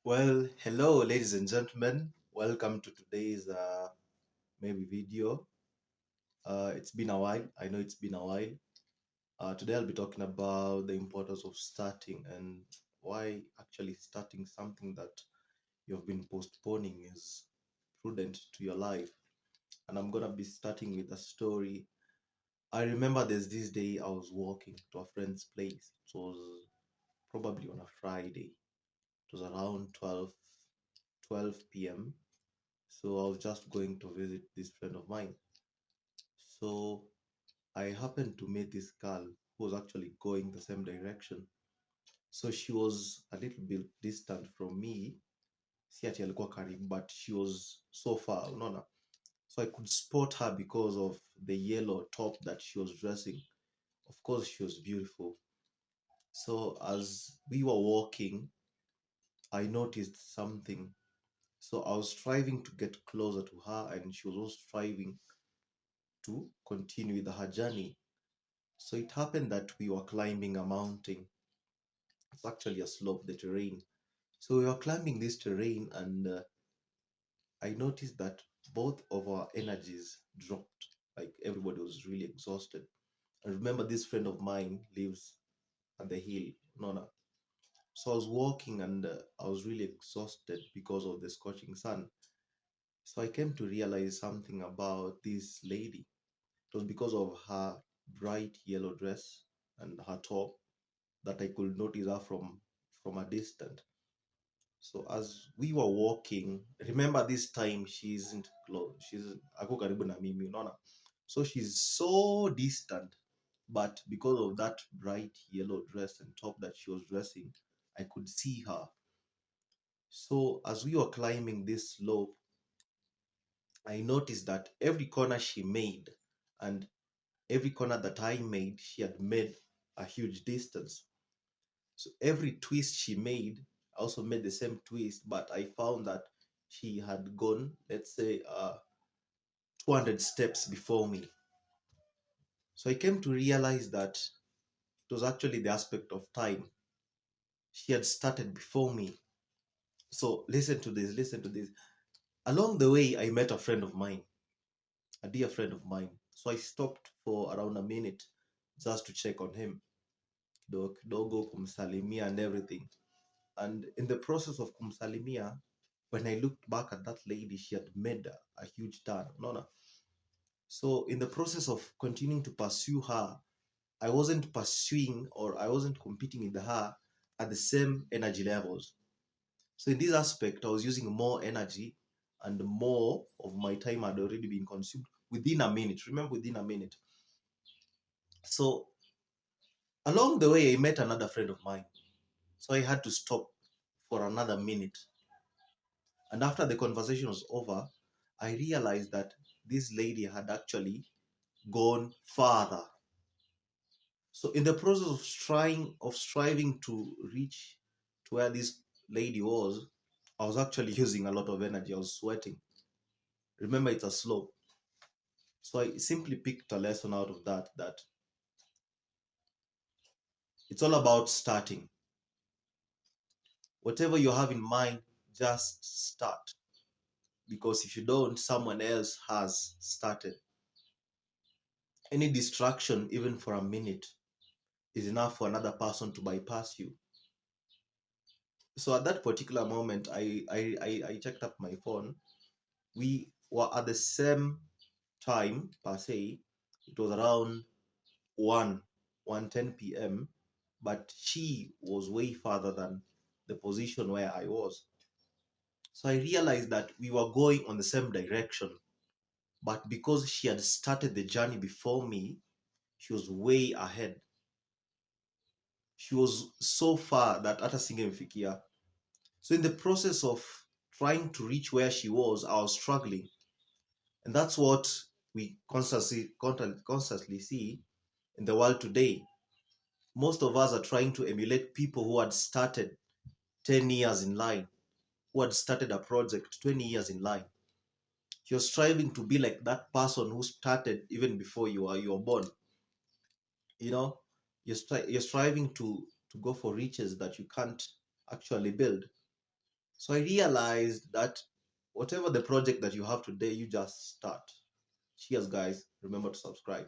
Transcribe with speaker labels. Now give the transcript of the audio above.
Speaker 1: Well, hello, ladies and gentlemen. Welcome to today's maybe video. It's been a while. I know it's been a while. Today I'll be talking about the importance of starting and why actually starting something that you've been postponing is prudent to your life. And I'm gonna be starting with a story. I remember there's this day I was walking to a friend's place. It was probably on a Friday. It was around 12 p.m. So I was just going to visit this friend of mine. So I happened to meet this girl who was actually going the same direction. So she was a little bit distant from me. Si ati alikuwa karibu, but she was so far, unaona. So I could spot her because of the yellow top that she was dressing. Of course, she was beautiful. So as we were walking, I noticed something. So I was striving to get closer to her, and she was also striving to continue with her journey. So it happened that we were climbing a mountain. It's actually a slope, the terrain. So we were climbing this terrain, and I noticed that both of our energies dropped. Like everybody was really exhausted. And remember, this friend of mine lives at the hill, Nona. So I was walking, and I was really exhausted because of the scorching sun. So I came to realize something about this lady. It was because of her bright yellow dress and her top that I could notice her from a distance. So as we were walking, remember this time she isn't close. She's ako karibu na mimi, unaona? So she's so distant, but because of that bright yellow dress and top that she was dressing, I could see her. So as we were climbing this slope, I noticed that every corner she made and every corner that I made, she had made a huge distance. So every twist she made, I also made the same twist, but I found that she had gone, let's say, 200 steps before me. So I came to realize that it was actually the aspect of time. She had started before me. So listen to this, listen to this. Along the way, I met a friend of mine, a dear friend of mine. So I stopped for around a minute just to check on him, kidogo kumsalimia and everything. And in the process of kumsalimia, when I looked back at that lady, she had made a huge turn. No, no. So in the process of continuing to pursue her, I wasn't pursuing or I wasn't competing with her at the same energy levels. So in this aspect, I was using more energy and more of my time had already been consumed within a minute. Remember, within a minute. So along the way, I met another friend of mine. So I had to stop for another minute. And after the conversation was over, I realized that this lady had actually gone farther. So in the process of striving to reach to where this lady was, I was actually using a lot of energy. I was sweating. Remember, it's a slope. So I simply picked a lesson out of that it's all about starting. Whatever you have in mind, just start. Because if you don't, someone else has started. Any distraction, even for a minute, is enough for another person to bypass you. So at that particular moment, I checked up my phone. We were at the same time per se. It was around 1 1:10 p.m. But she was way farther than the position where I was. So I realized that we were going on the same direction, but because she had started the journey before me, she was way ahead. She was so far that hata singemfikia. So in the process of trying to reach where she was, I was struggling. And that's what we constantly see in the world today. Most of us are trying to emulate people who had started 10 years in line, who had started a project 20 years in line. You're striving to be like that person who started even before you were born. You know, you're striving to go for riches that you can't actually build. So I realized that whatever the project that you have today, you just start. Cheers, guys. Remember to subscribe.